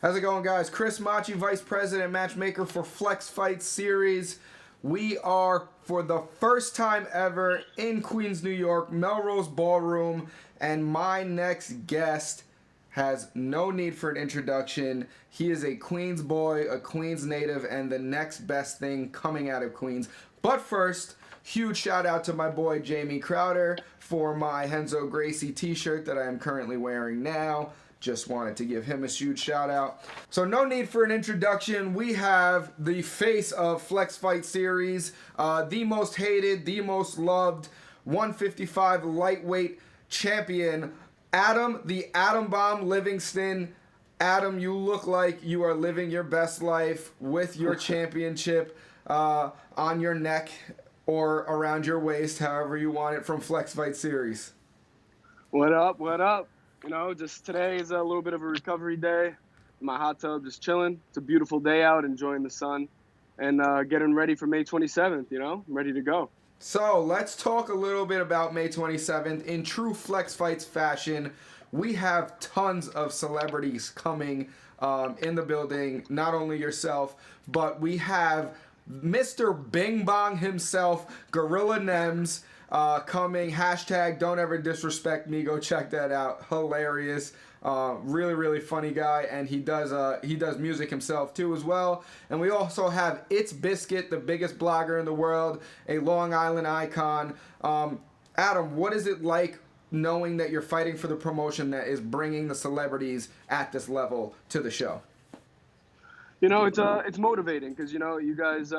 How's it going, guys? Chris Machi, Vice President, Matchmaker for Flex Fight Series. We are, for the first time ever, in Queens, New York, Melrose Ballroom, and my next guest has no need for an introduction. He is a Queens boy, a Queens native, and the next best thing coming out of Queens. But first, huge shout out to my boy Jamie Crowder for my Renzo Gracie t-shirt that I am currently wearing now. Just wanted to give him a huge shout out. So no need for an introduction. We have the face of Flex Fight Series, the most hated, the most loved 155 lightweight champion, Adam, the Atom Bomb Livingston. Adam, you look like you are living your best life with your championship on your neck or around your waist, however you want it, from Flex Fight Series. What up? What up? You know, just today is a little bit of a recovery day. In my hot tub, just chilling. It's a beautiful day out, enjoying the sun, and getting ready for May 27th, you know? I'm ready to go. So let's talk a little bit about May 27th. In true Flex Fights fashion, we have tons of celebrities coming in the building, not only yourself, but we have Mr. Bing Bong himself, Gorilla Nems, coming. Hashtag don't ever disrespect me. Go check that out. Hilarious. Really, really funny guy. And he does music himself too as well. And we also have It's Biscuit, the biggest blogger in the world, a Long Island icon. Adam, what is it like knowing that you're fighting for the promotion that is bringing the celebrities at this level to the show? You know, it's motivating because you know you guys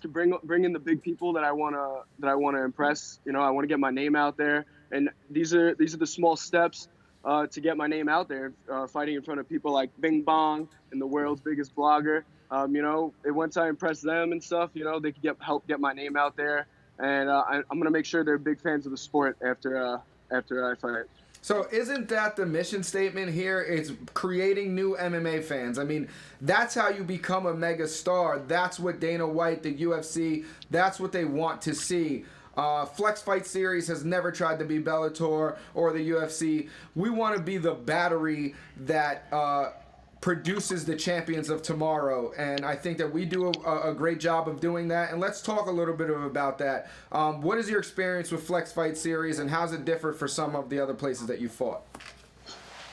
can bring in the big people that I wanna impress. You know, I want to get my name out there, and these are the small steps to get my name out there. Fighting in front of people like Bing Bong and the world's biggest blogger. You know, once I impress them and stuff, you know, they can help get my name out there, and I'm gonna make sure they're big fans of the sport after I fight. So isn't that the mission statement here? It's creating new MMA fans. I mean, that's how you become a mega star. That's what Dana White, the UFC, that's what they want to see. Flex Fight Series has never tried to be Bellator or the UFC. We want to be the battery that produces the champions of tomorrow, and I think that we do a great job of doing that. And let's talk a little bit about that. What is your experience with Flex Fight Series, and how's it differ for some of the other places that you fought?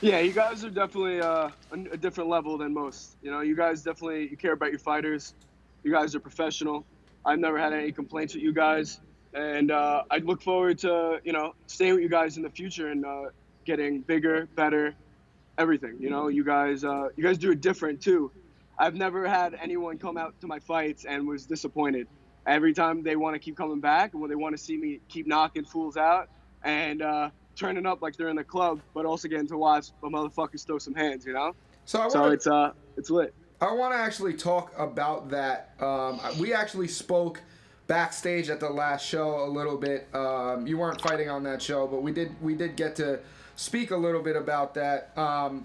Yeah, you guys are definitely a different level than most. You know, you guys you care about your fighters. You guys are professional. I've never had any complaints with you guys, and I look forward to, you know, staying with you guys in the future and getting bigger, better. Everything, you know, you guys do it different too. I've never had anyone come out to my fights and was disappointed. Every time they want to keep coming back, and when they want to see me keep knocking fools out and turning up like they're in the club, but also getting to watch the motherfuckers throw some hands, you know. So it's lit. I want to actually talk about that. We actually spoke backstage at the last show a little bit. You weren't fighting on that show, but we did get to speak a little bit about that.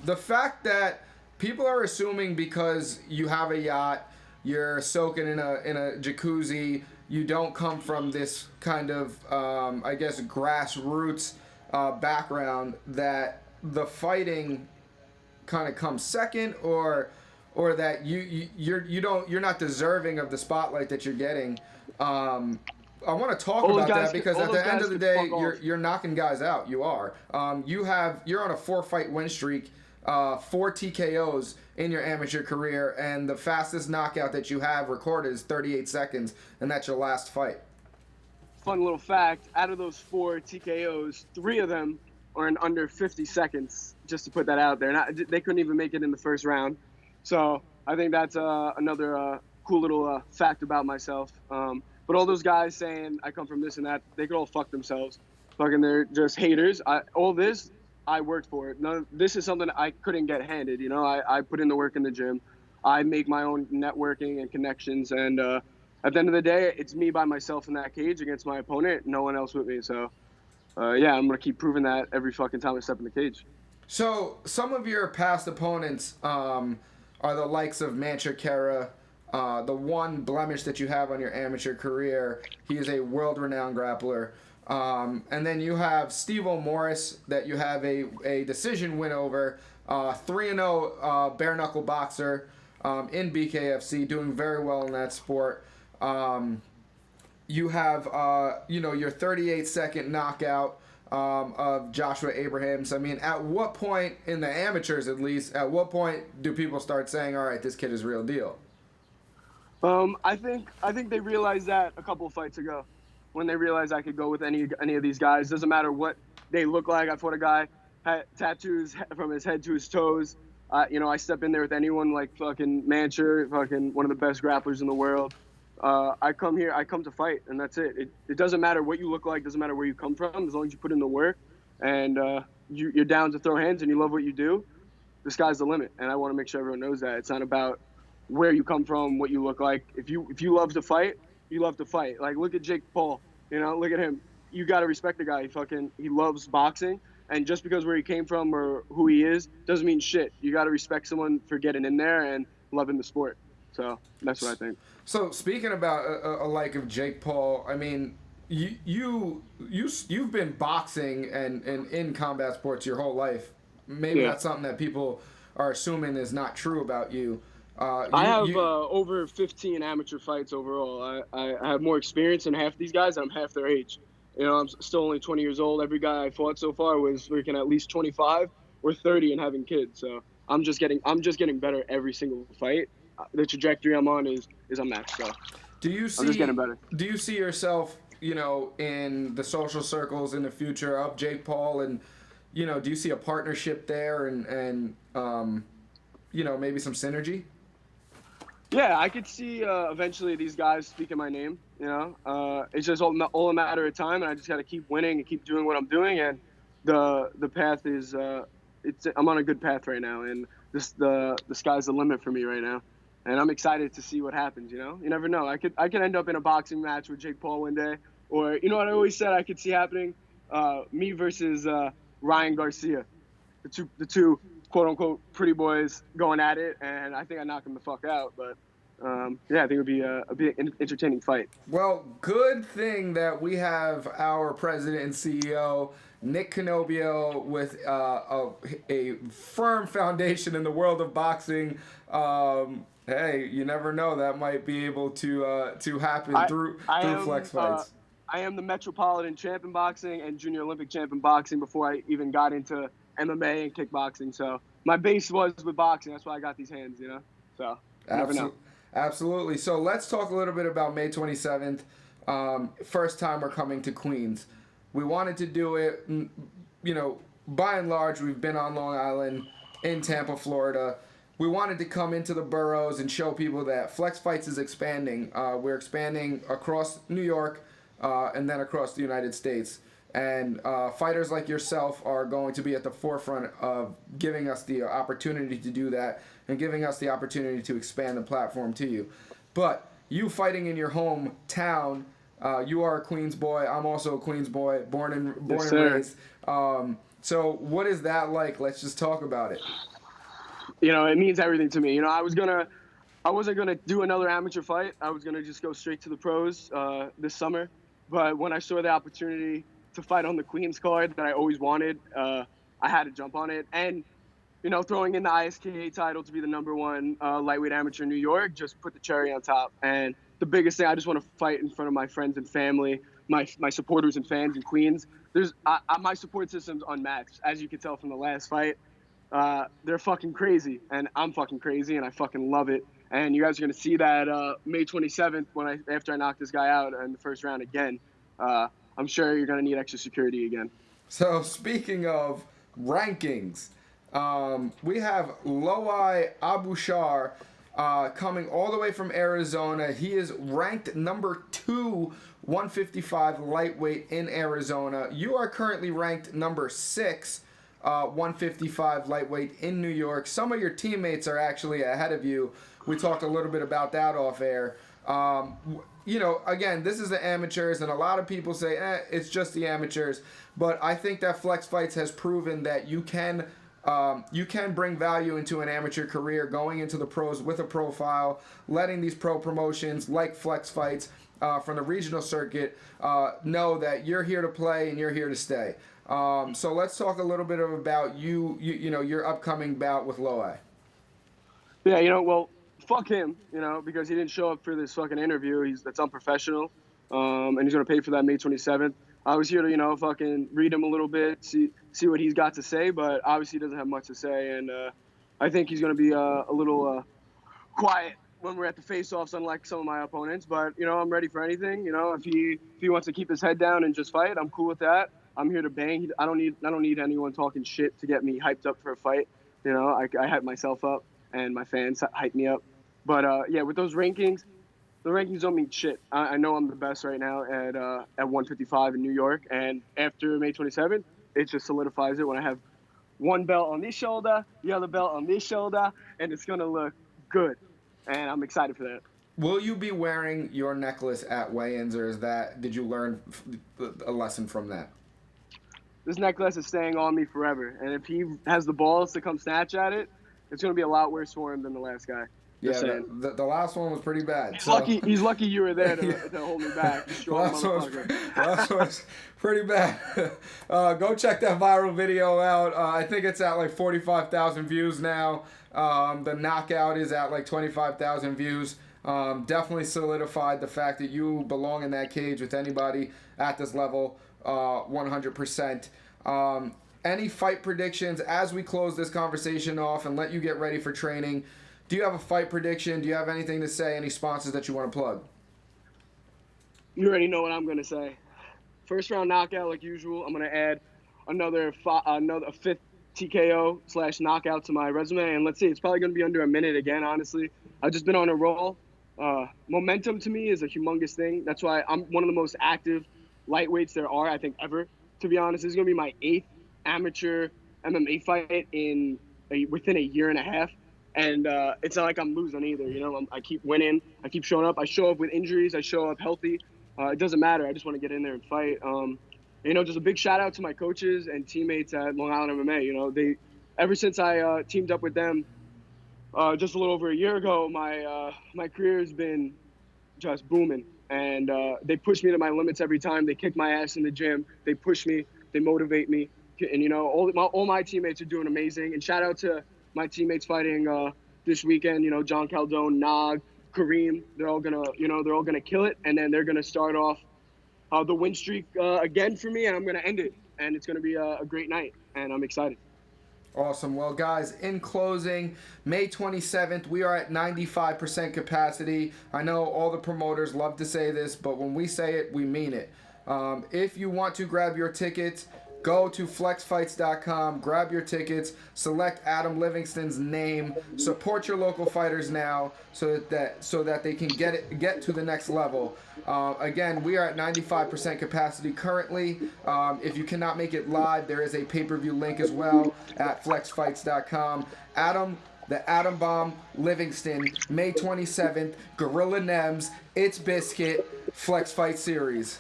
The fact that people are assuming because you have a yacht, you're soaking in a jacuzzi, you don't come from this kind of I guess grassroots background, that the fighting kind of comes second, or that you're not deserving of the spotlight that you're getting. I want to talk about that because at the end of the day, you're knocking guys out. You are. You're on a 4-fight win streak, 4 TKOs in your amateur career, and the fastest knockout that you have recorded is 38 seconds, and that's your last fight. Fun little fact: out of those 4 TKOs, 3 of them are in under 50 seconds. Just to put that out there, they couldn't even make it in the first round. So I think that's another cool little fact about myself. But all those guys saying I come from this and that, they could all fuck themselves. Fucking, they're just haters. All this, I worked for it. This is something I couldn't get handed. You know, I put in the work in the gym. I make my own networking and connections. And at the end of the day, it's me by myself in that cage against my opponent. No one else with me. So, yeah, I'm going to keep proving that every fucking time I step in the cage. So some of your past opponents are the likes of Mancha Kara. The one blemish that you have on your amateur career, he is a world-renowned grappler. And then you have Steve O'Morris that you have a decision win over, 3-0 bare knuckle boxer in BKFC, doing very well in that sport. You have your 38-second knockout of Joshua Abrahams. I mean, at what point in the amateurs, at least, at what point do people start saying, all right, this kid is real deal? I think they realized that a couple of fights ago, when they realized I could go with any of these guys. Doesn't matter what they look like. I fought a guy had tattoos from his head to his toes. I step in there with anyone, like fucking Mancher, fucking one of the best grapplers in the world. I come to fight, and that's it. It doesn't matter what you look like, doesn't matter where you come from, as long as you put in the work and you're down to throw hands and you love what you do. The sky's the limit, and I want to make sure everyone knows that. It's not about where you come from, what you look like. If you love to fight, you love to fight. Like, look at Jake Paul. Look at him. You got to respect the guy. He loves boxing, and just because where he came from or who he is doesn't mean shit. You got to respect someone for getting in there and loving the sport. So that's what I think. So speaking about a like of Jake Paul, I mean, you've been boxing and in combat sports your whole life. Maybe that's something that people are assuming is not true about you. I have over 15 amateur fights overall. I have more experience than half these guys, and I'm half their age. I'm still only 20 years old. Every guy I fought so far was freaking at least 25 or 30 and having kids. So I'm just getting better every single fight. The trajectory I'm on is unmatched. So I'm just getting better. Do you see yourself, in the social circles in the future of Jake Paul, and do you see a partnership there and maybe some synergy? Yeah, I could see eventually these guys speaking my name. It's just all a matter of time, and I just got to keep winning and keep doing what I'm doing. And the path is I'm on a good path right now, and the sky's the limit for me right now. And I'm excited to see what happens. You never know. I could end up in a boxing match with Jake Paul one day, or what I always said I could see happening, me versus Ryan Garcia, the two quote unquote pretty boys going at it, and I think I knock him the fuck out. But I think it would be a an entertaining fight. Well, good thing that we have our president and CEO Nick Canobio with a firm foundation in the world of boxing. Hey, you never know, that might be able to happen through flex fights. I am the Metropolitan champ in boxing and Junior Olympic champ in boxing before I even got into MMA and kickboxing. So my base was with boxing. That's why I got these hands, So you never know. Absolutely. So let's talk a little bit about May 27th. First time we're coming to Queens. We wanted to do it, by and large, we've been on Long Island, in Tampa, Florida. We wanted to come into the boroughs and show people that Flex Fights is expanding. We're expanding across New York and then across the United States. And fighters like yourself are going to be at the forefront of giving us the opportunity to do that and giving us the opportunity to expand the platform to you. But you fighting in your hometown, you are a Queens boy. I'm also a Queens boy, born and raised. So what is that like? Let's just talk about it. It means everything to me. I wasn't gonna do another amateur fight. I was gonna just go straight to the pros this summer. But when I saw the opportunity to fight on the Queens card that I always wanted, I had to jump on it. And throwing in the ISKA title to be the #1 lightweight amateur in New York just put the cherry on top. And the biggest thing, I just want to fight in front of my friends and family, my supporters and fans in Queens. My support system's unmatched, as you can tell from the last fight. They're fucking crazy, and I'm fucking crazy, and I fucking love it. And you guys are gonna see that May 27th after I knock this guy out in the first round again. I'm sure you're gonna need extra security again. So speaking of rankings, we have Loai Abushar coming all the way from Arizona. He is ranked number 2, 155 lightweight in Arizona. You are currently ranked number 6. 155 lightweight in New York. Some of your teammates are actually ahead of you. We talked a little bit about that off air. Again, this is the amateurs, and a lot of people say, it's just the amateurs. But I think that Flex Fights has proven that you can you can bring value into an amateur career, going into the pros with a profile, letting these pro promotions like Flex Fights from the regional circuit know that you're here to play and you're here to stay. So let's talk a little bit about your upcoming bout with Loai. Yeah, well, fuck him, because he didn't show up for this fucking interview. That's unprofessional, and he's gonna pay for that May 27th. I was here to, fucking read him a little bit, see what he's got to say, but obviously he doesn't have much to say, and I think he's going to be a little quiet when we're at the face-offs, unlike some of my opponents. But I'm ready for anything. If he wants to keep his head down and just fight, I'm cool with that. I'm here to bang. I don't need anyone talking shit to get me hyped up for a fight. I hype myself up, and my fans hype me up. But yeah, with those rankings. The rankings don't mean shit. I know I'm the best right now at 155 in New York, and after May 27th, it just solidifies it when I have one belt on this shoulder, the other belt on this shoulder, and it's gonna look good, and I'm excited for that. Will you be wearing your necklace at weigh-ins, or did you learn a lesson from that? This necklace is staying on me forever, and if he has the balls to come snatch at it, it's gonna be a lot worse for him than the last guy. Yeah, the last one was pretty bad. He's lucky you were there to hold me back. The last one was pretty bad. Go check that viral video out. I think it's at like 45,000 views now. The knockout is at like 25,000 views. Definitely solidified the fact that you belong in that cage with anybody at this level, 100%. Any fight predictions as we close this conversation off and let you get ready for training? Do you have a fight prediction? Do you have anything to say? Any sponsors that you want to plug? You already know what I'm going to say. First round knockout like usual. I'm going to add another fifth TKO / knockout to my resume. And let's see, it's probably going to be under a minute again, honestly. I've just been on a roll. Momentum to me is a humongous thing. That's why I'm one of the most active lightweights there are, I think, ever. To be honest, this is going to be my 8th amateur MMA fight within a year and a half. And it's not like I'm losing either. I keep winning. I keep showing up. I show up with injuries. I show up healthy. It doesn't matter. I just want to get in there and fight. Just a big shout out to my coaches and teammates at Long Island MMA. Ever since I teamed up with them just a little over a year ago, my career has been just booming. And they push me to my limits every time. They kick my ass in the gym. They push me. They motivate me. And all my teammates are doing amazing. And shout out to my teammates fighting this weekend, John Caldone, Nog, Kareem, they're all gonna kill it, and then they're gonna start off the win streak again for me, and I'm gonna end it, and it's gonna be a great night, and I'm excited. Awesome. Well, guys, in closing, May 27th, we are at 95% capacity. I know all the promoters love to say this, but when we say it, we mean it. If you want to grab your tickets, go to flexfights.com, grab your tickets, select Adam Livingston's name, support your local fighters now so that they can get to the next level. Again, we are at 95% capacity currently. If you cannot make it live, there is a pay-per-view link as well at flexfights.com. The Adam Bomb Livingston, May 27th, Gorilla Nems, It's Biscuit, Flex Fight Series.